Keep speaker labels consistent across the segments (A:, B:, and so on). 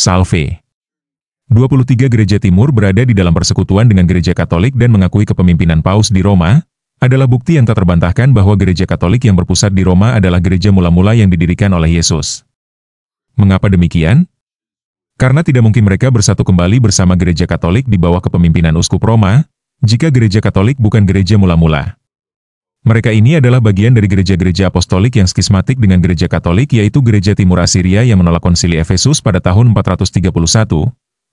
A: Salve. 23 gereja timur berada di dalam persekutuan dengan gereja Katolik dan mengakui kepemimpinan Paus di Roma, adalah bukti yang tak terbantahkan bahwa gereja Katolik yang berpusat di Roma adalah gereja mula-mula yang didirikan oleh Yesus. Mengapa demikian? Karena tidak mungkin mereka bersatu kembali bersama gereja Katolik di bawah kepemimpinan Uskup Roma, jika gereja Katolik bukan gereja mula-mula. Mereka ini adalah bagian dari gereja-gereja apostolik yang skismatik dengan gereja Katolik, yaitu gereja Timur Asiria yang menolak konsili Efesus pada tahun 431,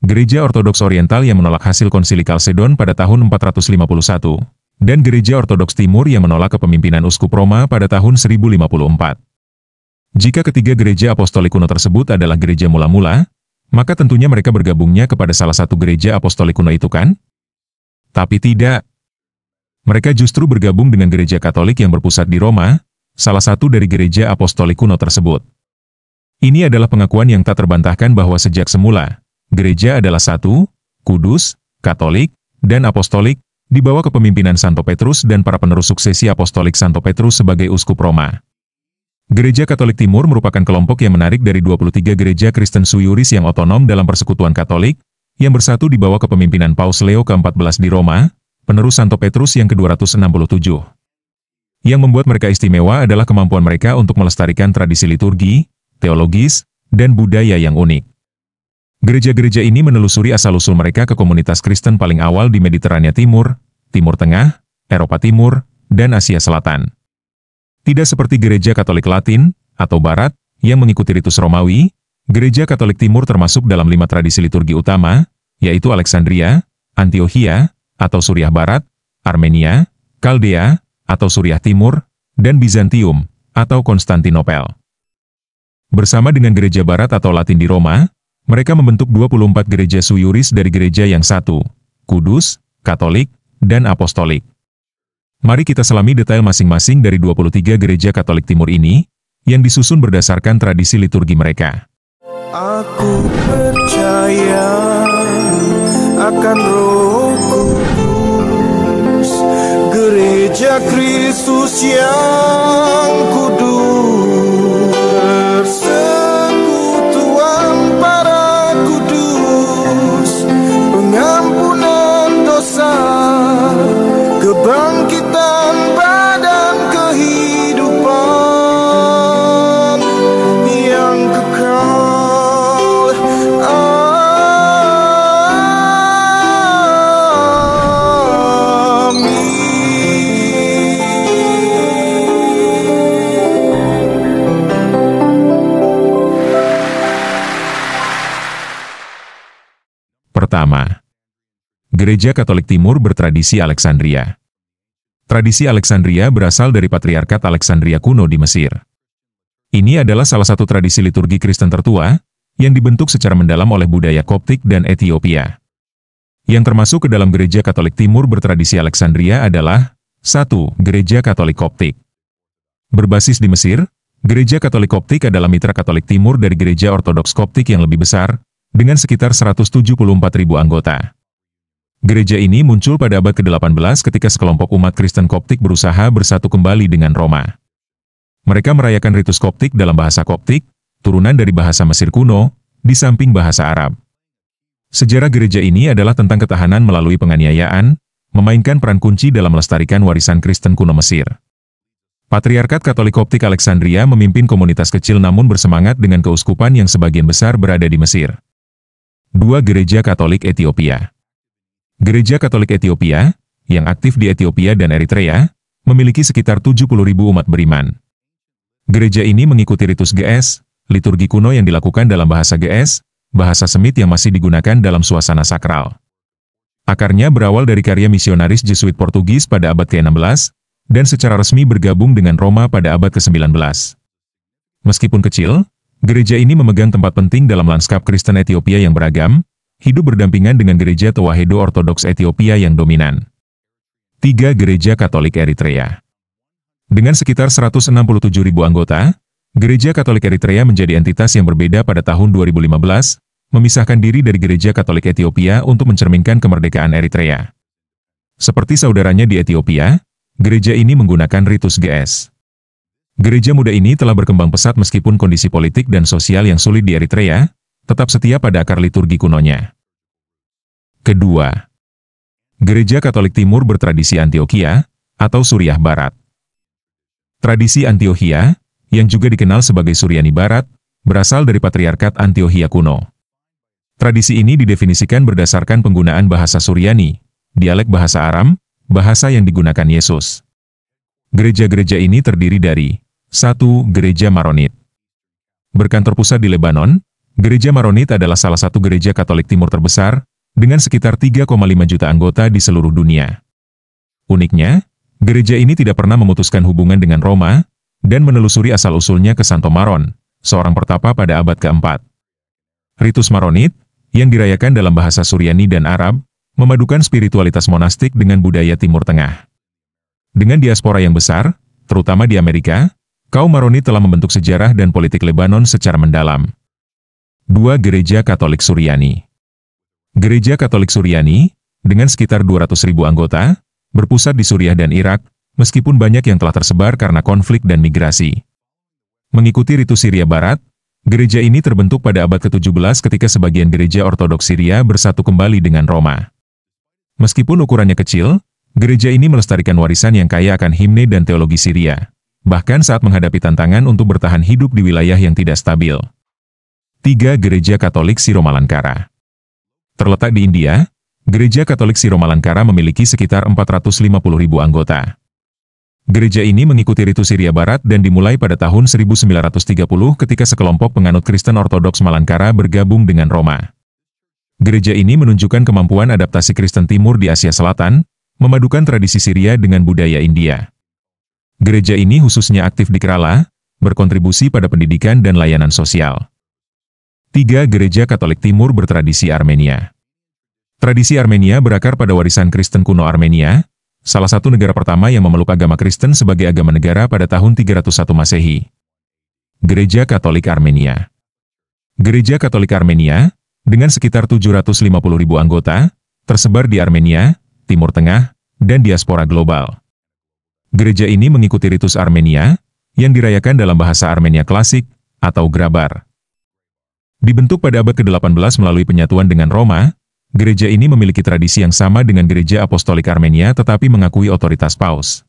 A: gereja Ortodoks Oriental yang menolak hasil konsili Kalsedon pada tahun 451, dan gereja Ortodoks Timur yang menolak kepemimpinan Uskup Roma pada tahun 1054. Jika ketiga gereja apostolik kuno tersebut adalah gereja mula-mula, maka tentunya mereka bergabungnya kepada salah satu gereja apostolik kuno itu kan? Tapi tidak. Mereka justru bergabung dengan gereja Katolik yang berpusat di Roma, salah satu dari gereja apostolik kuno tersebut. Ini adalah pengakuan yang tak terbantahkan bahwa sejak semula, gereja adalah satu, kudus, Katolik, dan apostolik, di bawah kepemimpinan Santo Petrus dan para penerus suksesi apostolik Santo Petrus sebagai Uskup Roma. Gereja Katolik Timur merupakan kelompok yang menarik dari 23 gereja Kristen Suyuris yang otonom dalam persekutuan Katolik, yang bersatu di bawah kepemimpinan Paus Leo ke-14 di Roma, penerus Santo Petrus yang ke-267. Yang membuat mereka istimewa adalah kemampuan mereka untuk melestarikan tradisi liturgi, teologis, dan budaya yang unik. Gereja-gereja ini menelusuri asal-usul mereka ke komunitas Kristen paling awal di Mediterania Timur, Timur Tengah, Eropa Timur, dan Asia Selatan. Tidak seperti gereja Katolik Latin, atau Barat, yang mengikuti ritus Romawi, gereja Katolik Timur termasuk dalam 5 tradisi liturgi utama, yaitu Alexandria, Antiochia, atau Suriah Barat, Armenia, Kaldea, atau Suriah Timur, dan Bizantium, atau Konstantinopel. Bersama dengan gereja Barat atau Latin di Roma, mereka membentuk 24 gereja Suyuris dari gereja yang satu, kudus, Katolik, dan apostolik. Mari kita selami detail masing-masing dari 23 gereja Katolik Timur ini, yang disusun berdasarkan tradisi liturgi mereka.
B: Aku percaya akan Roh Kudus, gereja Kristus yang kudus, persekutuan para kudus, pengampunan dosa, kebangkitan badan kehidupan yang kekal.
A: Pertama, Gereja Katolik Timur bertradisi Alexandria. Tradisi Alexandria berasal dari Patriarkat Alexandria kuno di Mesir. Ini adalah salah satu tradisi liturgi Kristen tertua, yang dibentuk secara mendalam oleh budaya Koptik dan Ethiopia. Yang termasuk ke dalam Gereja Katolik Timur bertradisi Alexandria adalah 1. Gereja Katolik Koptik. Berbasis di Mesir, Gereja Katolik Koptik adalah mitra Katolik Timur dari Gereja Ortodoks Koptik yang lebih besar, dengan sekitar 174.000 anggota. Gereja ini muncul pada abad ke-18 ketika sekelompok umat Kristen Koptik berusaha bersatu kembali dengan Roma. Mereka merayakan ritus Koptik dalam bahasa Koptik, turunan dari bahasa Mesir kuno, di samping bahasa Arab. Sejarah gereja ini adalah tentang ketahanan melalui penganiayaan, memainkan peran kunci dalam melestarikan warisan Kristen kuno Mesir. Patriarkat Katolik Koptik Alexandria memimpin komunitas kecil namun bersemangat dengan keuskupan yang sebagian besar berada di Mesir. 2. Gereja Katolik Ethiopia. Gereja Katolik Ethiopia, yang aktif di Ethiopia dan Eritrea, memiliki sekitar 70.000 umat beriman. Gereja ini mengikuti ritus GS, liturgi kuno yang dilakukan dalam bahasa GS, bahasa Semit yang masih digunakan dalam suasana sakral. Akarnya berawal dari karya misionaris Jesuit Portugis pada abad ke-16, dan secara resmi bergabung dengan Roma pada abad ke-19. Meskipun kecil, gereja ini memegang tempat penting dalam lanskap Kristen Ethiopia yang beragam, hidup berdampingan dengan gereja Tewahedo Ortodoks Ethiopia yang dominan. 3. Gereja Katolik Eritrea. Dengan sekitar 167.000 anggota, Gereja Katolik Eritrea menjadi entitas yang berbeda pada tahun 2015, memisahkan diri dari Gereja Katolik Ethiopia untuk mencerminkan kemerdekaan Eritrea. Seperti saudaranya di Ethiopia, gereja ini menggunakan ritus GS. Gereja muda ini telah berkembang pesat meskipun kondisi politik dan sosial yang sulit di Eritrea, tetap setia pada akar liturgi kunonya. Kedua, Gereja Katolik Timur bertradisi Antiokhia, atau Suriah Barat. Tradisi Antiokhia, yang juga dikenal sebagai Suryani Barat, berasal dari Patriarkat Antiokhia kuno. Tradisi ini didefinisikan berdasarkan penggunaan bahasa Suryani, dialek bahasa Aram, bahasa yang digunakan Yesus. Gereja-gereja ini terdiri dari 1. Gereja Maronit. Berkantor pusat di Lebanon, Gereja Maronit adalah salah satu gereja Katolik Timur terbesar, dengan sekitar 3,5 juta anggota di seluruh dunia. Uniknya, gereja ini tidak pernah memutuskan hubungan dengan Roma, dan menelusuri asal-usulnya ke Santo Maron, seorang pertapa pada abad keempat. Ritus Maronit, yang dirayakan dalam bahasa Suryani dan Arab, memadukan spiritualitas monastik dengan budaya Timur Tengah. Dengan diaspora yang besar, terutama di Amerika, kaum Maronit telah membentuk sejarah dan politik Lebanon secara mendalam. 2. Gereja Katolik Suryani. Gereja Katolik Suryani, dengan sekitar 200.000 anggota, berpusat di Suriah dan Irak, meskipun banyak yang telah tersebar karena konflik dan migrasi. Mengikuti ritus Syria Barat, gereja ini terbentuk pada abad ke-17 ketika sebagian gereja Ortodoks Syria bersatu kembali dengan Roma. Meskipun ukurannya kecil, gereja ini melestarikan warisan yang kaya akan himne dan teologi Syria, bahkan saat menghadapi tantangan untuk bertahan hidup di wilayah yang tidak stabil. 3. Gereja Katolik Siromalankara. Terletak di India, Gereja Katolik Siromalankara memiliki sekitar 450.000 anggota. Gereja ini mengikuti ritus Syria Barat dan dimulai pada tahun 1930 ketika sekelompok penganut Kristen Ortodoks Malankara bergabung dengan Roma. Gereja ini menunjukkan kemampuan adaptasi Kristen Timur di Asia Selatan, memadukan tradisi Syria dengan budaya India. Gereja ini khususnya aktif di Kerala, berkontribusi pada pendidikan dan layanan sosial. 3. Gereja Katolik Timur bertradisi Armenia. Tradisi Armenia berakar pada warisan Kristen kuno Armenia, salah satu negara pertama yang memeluk agama Kristen sebagai agama negara pada tahun 301 Masehi. Gereja Katolik Armenia. Gereja Katolik Armenia, dengan sekitar 750.000 anggota, tersebar di Armenia, Timur Tengah, dan diaspora global. Gereja ini mengikuti ritus Armenia, yang dirayakan dalam bahasa Armenia klasik, atau Grabar. Dibentuk pada abad ke-18 melalui penyatuan dengan Roma, gereja ini memiliki tradisi yang sama dengan Gereja Apostolik Armenia tetapi mengakui otoritas Paus.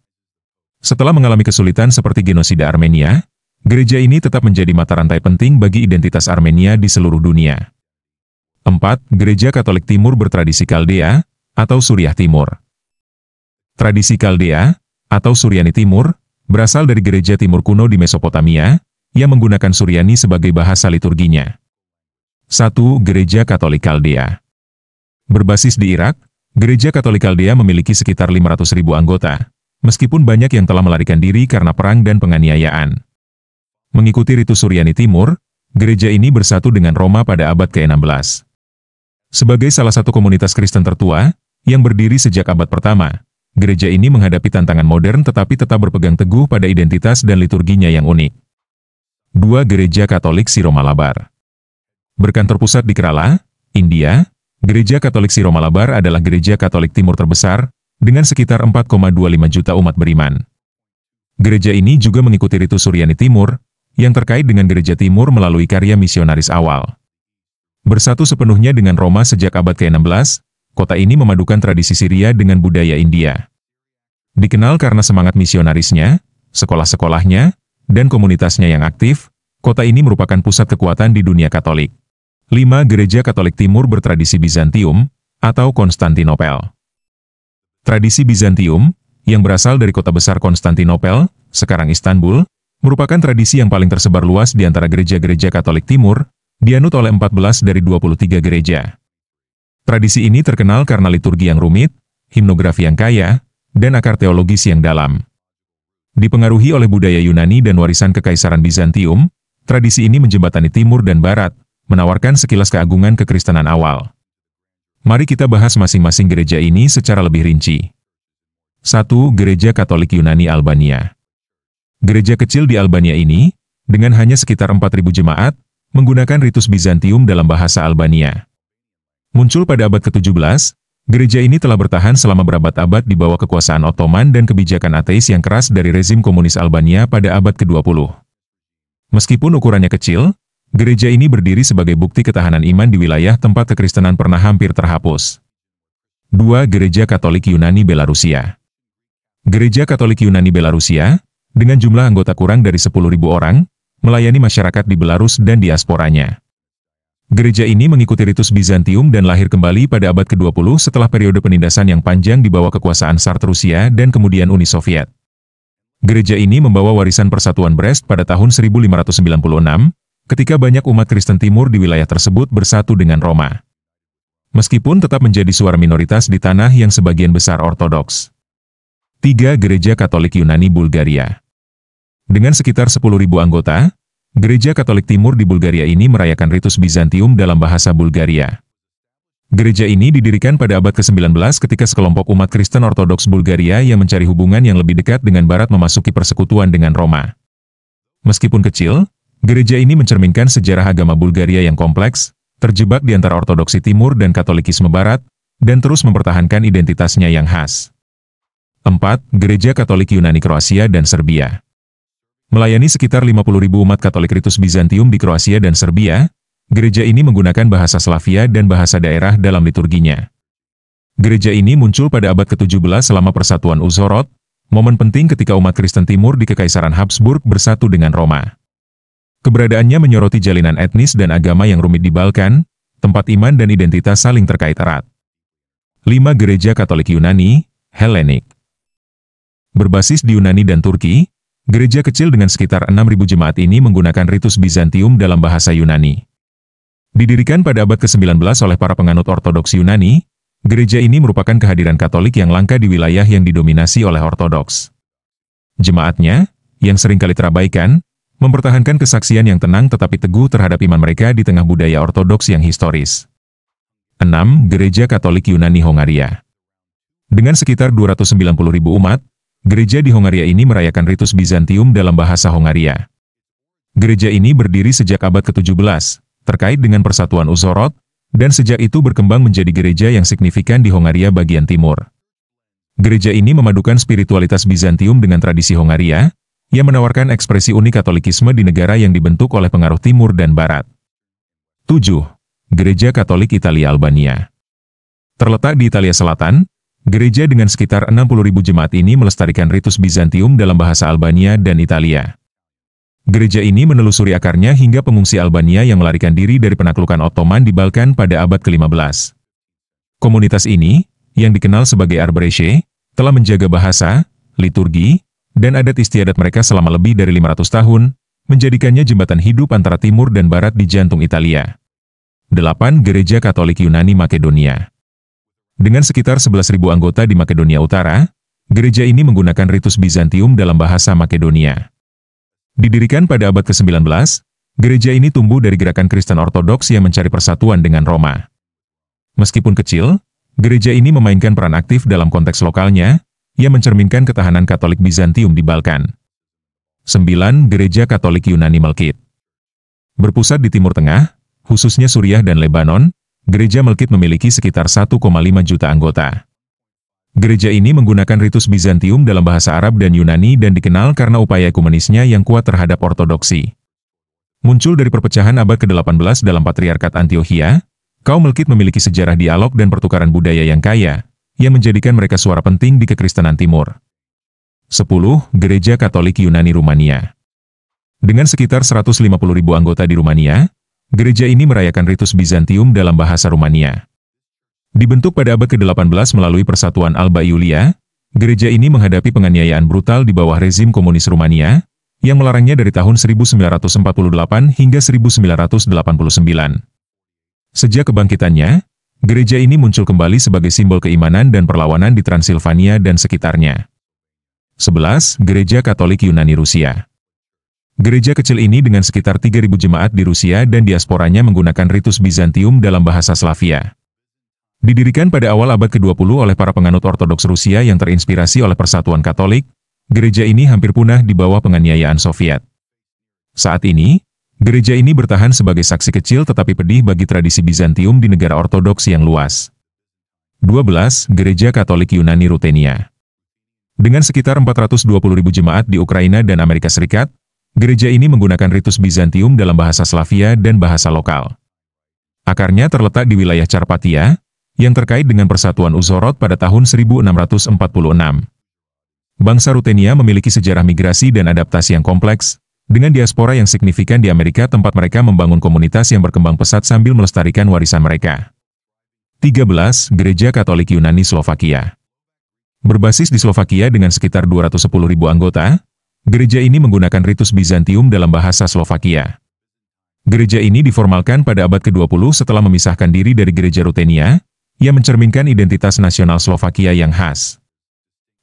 A: Setelah mengalami kesulitan seperti genosida Armenia, gereja ini tetap menjadi mata rantai penting bagi identitas Armenia di seluruh dunia. 4. Gereja Katolik Timur bertradisi Kaldea, atau Suriah Timur. Tradisi Kaldea, atau Suryani Timur, berasal dari gereja Timur kuno di Mesopotamia, yang menggunakan Suryani sebagai bahasa liturginya. 1. Gereja Katolik Kaldea. Berbasis di Irak, Gereja Katolik Kaldea memiliki sekitar 500.000 anggota, meskipun banyak yang telah melarikan diri karena perang dan penganiayaan. Mengikuti ritus Suryani Timur, gereja ini bersatu dengan Roma pada abad ke-16. Sebagai salah satu komunitas Kristen tertua, yang berdiri sejak abad pertama, gereja ini menghadapi tantangan modern tetapi tetap berpegang teguh pada identitas dan liturginya yang unik. 2. Gereja Katolik Siromalabar. Berkantor pusat di Kerala, India, Gereja Katolik Siromalabar adalah gereja Katolik Timur terbesar, dengan sekitar 4,25 juta umat beriman. Gereja ini juga mengikuti ritus Suryani Timur, yang terkait dengan Gereja Timur melalui karya misionaris awal. Bersatu sepenuhnya dengan Roma sejak abad ke-16, kota ini memadukan tradisi Syria dengan budaya India. Dikenal karena semangat misionarisnya, sekolah-sekolahnya, dan komunitasnya yang aktif, kota ini merupakan pusat kekuatan di dunia Katolik. 5. Gereja Katolik Timur bertradisi Bizantium, atau Konstantinopel. Tradisi Bizantium, yang berasal dari kota besar Konstantinopel, sekarang Istanbul, merupakan tradisi yang paling tersebar luas di antara gereja-gereja Katolik Timur, dianut oleh 14 dari 23 gereja. Tradisi ini terkenal karena liturgi yang rumit, himnografi yang kaya, dan akar teologis yang dalam. Dipengaruhi oleh budaya Yunani dan warisan Kekaisaran Bizantium, tradisi ini menjembatani Timur dan Barat, menawarkan sekilas keagungan kekristenan awal. Mari kita bahas masing-masing gereja ini secara lebih rinci. 1. Gereja Katolik Yunani Albania. Gereja kecil di Albania ini, dengan hanya sekitar 4.000 jemaat, menggunakan ritus Bizantium dalam bahasa Albania. Muncul pada abad ke-17, gereja ini telah bertahan selama berabad-abad di bawah kekuasaan Ottoman dan kebijakan ateis yang keras dari rezim komunis Albania pada abad ke-20. Meskipun ukurannya kecil, Gereja ini berdiri sebagai bukti ketahanan iman di wilayah tempat kekristenan pernah hampir terhapus. 2. Gereja Katolik Yunani Belarusia. Gereja Katolik Yunani Belarusia, dengan jumlah anggota kurang dari 10.000 orang, melayani masyarakat di Belarus dan diasporanya. Gereja ini mengikuti ritus Bizantium dan lahir kembali pada abad ke-20 setelah periode penindasan yang panjang di bawah kekuasaan Tsar Rusia dan kemudian Uni Soviet. Gereja ini membawa warisan Persatuan Brest pada tahun 1596, ketika banyak umat Kristen Timur di wilayah tersebut bersatu dengan Roma. Meskipun tetap menjadi suara minoritas di tanah yang sebagian besar Ortodoks. 3. Gereja Katolik Yunani Bulgaria. Dengan sekitar 10.000 anggota, Gereja Katolik Timur di Bulgaria ini merayakan ritus Bizantium dalam bahasa Bulgaria. Gereja ini didirikan pada abad ke-19 ketika sekelompok umat Kristen Ortodoks Bulgaria yang mencari hubungan yang lebih dekat dengan Barat memasuki persekutuan dengan Roma. Meskipun kecil, gereja ini mencerminkan sejarah agama Bulgaria yang kompleks, terjebak di antara Ortodoksi Timur dan Katolikisme Barat, dan terus mempertahankan identitasnya yang khas. 4. Gereja Katolik Yunani Kroasia dan Serbia. Melayani sekitar 50.000 umat Katolik ritus Bizantium di Kroasia dan Serbia, gereja ini menggunakan bahasa Slavia dan bahasa daerah dalam liturginya. Gereja ini muncul pada abad ke-17 selama Persatuan Uzhorod, momen penting ketika umat Kristen Timur di Kekaisaran Habsburg bersatu dengan Roma. Keberadaannya menyoroti jalinan etnis dan agama yang rumit di Balkan, tempat iman dan identitas saling terkait erat. 5. Gereja Katolik Yunani, Helenik. Berbasis di Yunani dan Turki, gereja kecil dengan sekitar 6.000 jemaat ini menggunakan ritus Bizantium dalam bahasa Yunani. Didirikan pada abad ke-19 oleh para penganut Ortodoks Yunani, gereja ini merupakan kehadiran Katolik yang langka di wilayah yang didominasi oleh Ortodoks. Jemaatnya, yang seringkali terabaikan, mempertahankan kesaksian yang tenang tetapi teguh terhadap iman mereka di tengah budaya Ortodoks yang historis. 6. Gereja Katolik Yunani Hongaria. Dengan sekitar 290.000 umat, gereja di Hongaria ini merayakan ritus Bizantium dalam bahasa Hongaria. Gereja ini berdiri sejak abad ke-17, terkait dengan Persatuan Uzhorod, dan sejak itu berkembang menjadi gereja yang signifikan di Hongaria bagian timur. Gereja ini memadukan spiritualitas Bizantium dengan tradisi Hongaria, yang menawarkan ekspresi unik Katolikisme di negara yang dibentuk oleh pengaruh Timur dan Barat. 7. Gereja Katolik Italia Albania. Terletak di Italia Selatan, gereja dengan sekitar 60.000 jemaat ini melestarikan ritus Bizantium dalam bahasa Albania dan Italia. Gereja ini menelusuri akarnya hingga pengungsi Albania yang melarikan diri dari penaklukan Ottoman di Balkan pada abad ke-15. Komunitas ini, yang dikenal sebagai Arbreshe, telah menjaga bahasa, liturgi, dan adat istiadat mereka selama lebih dari 500 tahun, menjadikannya jembatan hidup antara timur dan barat di jantung Italia. 8. Gereja Katolik Yunani Makedonia. Dengan sekitar 11.000 anggota di Makedonia Utara, gereja ini menggunakan ritus Bizantium dalam bahasa Makedonia. Didirikan pada abad ke-19, gereja ini tumbuh dari gerakan Kristen Ortodoks yang mencari persatuan dengan Roma. Meskipun kecil, gereja ini memainkan peran aktif dalam konteks lokalnya, yang mencerminkan ketahanan Katolik Bizantium di Balkan. 9. Gereja Katolik Yunani Melkit. Berpusat di Timur Tengah, khususnya Suriah dan Lebanon, gereja Melkit memiliki sekitar 1,5 juta anggota. Gereja ini menggunakan ritus Bizantium dalam bahasa Arab dan Yunani dan dikenal karena upaya ekumenisnya yang kuat terhadap ortodoksi. Muncul dari perpecahan abad ke-18 dalam Patriarkat Antiochia, kaum Melkit memiliki sejarah dialog dan pertukaran budaya yang kaya, yang menjadikan mereka suara penting di kekristenan Timur. 10. Gereja Katolik Yunani Rumania. Dengan sekitar 150.000 anggota di Rumania, gereja ini merayakan ritus Bizantium dalam bahasa Rumania. Dibentuk pada abad ke-18 melalui Persatuan Alba Iulia, gereja ini menghadapi penganiayaan brutal di bawah rezim komunis Rumania, yang melarangnya dari tahun 1948 hingga 1989. Sejak kebangkitannya, gereja ini muncul kembali sebagai simbol keimanan dan perlawanan di Transilvania dan sekitarnya. 11. Gereja Katolik Yunani Rusia. Gereja kecil ini dengan sekitar 3.000 jemaat di Rusia dan diasporanya menggunakan ritus Bizantium dalam bahasa Slavia. Didirikan pada awal abad ke-20 oleh para penganut Ortodoks Rusia yang terinspirasi oleh Persatuan Katolik, gereja ini hampir punah di bawah penganiayaan Soviet. Saat ini, gereja ini bertahan sebagai saksi kecil tetapi pedih bagi tradisi Bizantium di negara Ortodoks yang luas. 12. Gereja Katolik Yunani Rutenia. Dengan sekitar 420.000 jemaat di Ukraina dan Amerika Serikat, Gereja ini menggunakan ritus Bizantium dalam bahasa Slavia dan bahasa lokal. Akarnya terletak di wilayah Carpathia, yang terkait dengan persatuan Uzhhorod pada tahun 1646. Bangsa Rutenia memiliki sejarah migrasi dan adaptasi yang kompleks, dengan diaspora yang signifikan di Amerika tempat mereka membangun komunitas yang berkembang pesat sambil melestarikan warisan mereka. 13. Gereja Katolik Yunani Slovakia. Berbasis di Slovakia dengan sekitar 210.000 anggota, gereja ini menggunakan ritus Bizantium dalam bahasa Slovakia. Gereja ini diformalkan pada abad ke-20 setelah memisahkan diri dari gereja Rutenia, yang mencerminkan identitas nasional Slovakia yang khas.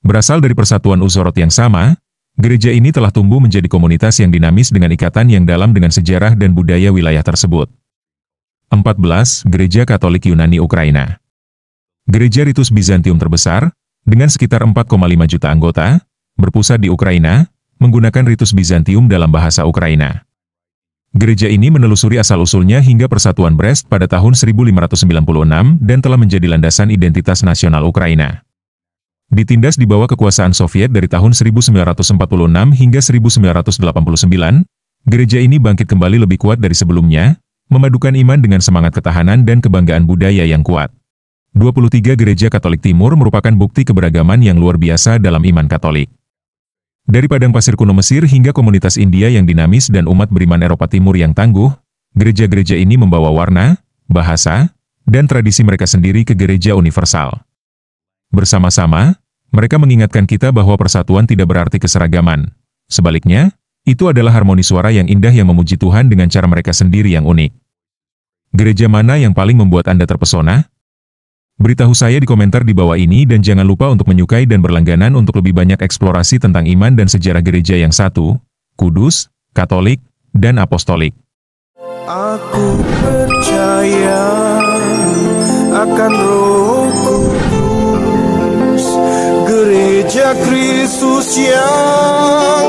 A: Berasal dari persatuan Uzhhorod yang sama, gereja ini telah tumbuh menjadi komunitas yang dinamis dengan ikatan yang dalam dengan sejarah dan budaya wilayah tersebut. 14. Gereja Katolik Yunani Ukraina. Gereja ritus Bizantium terbesar, dengan sekitar 4,5 juta anggota, berpusat di Ukraina, menggunakan ritus Bizantium dalam bahasa Ukraina. Gereja ini menelusuri asal-usulnya hingga persatuan Brest pada tahun 1596 dan telah menjadi landasan identitas nasional Ukraina. Ditindas di bawah kekuasaan Soviet dari tahun 1946 hingga 1989, gereja ini bangkit kembali lebih kuat dari sebelumnya, memadukan iman dengan semangat ketahanan dan kebanggaan budaya yang kuat. 23 Gereja Katolik Timur merupakan bukti keberagaman yang luar biasa dalam iman Katolik. Dari padang pasir kuno Mesir hingga komunitas India yang dinamis dan umat beriman Eropa Timur yang tangguh, gereja-gereja ini membawa warna, bahasa, dan tradisi mereka sendiri ke gereja universal. Bersama-sama, mereka mengingatkan kita bahwa persatuan tidak berarti keseragaman. Sebaliknya, itu adalah harmoni suara yang indah yang memuji Tuhan dengan cara mereka sendiri yang unik. Gereja mana yang paling membuat Anda terpesona? Beritahu saya di komentar di bawah ini dan jangan lupa untuk menyukai dan berlangganan untuk lebih banyak eksplorasi tentang iman dan sejarah gereja yang satu, kudus, katolik, dan apostolik.
B: Aku percaya akan Roh Kudus, Gereja Kristus yang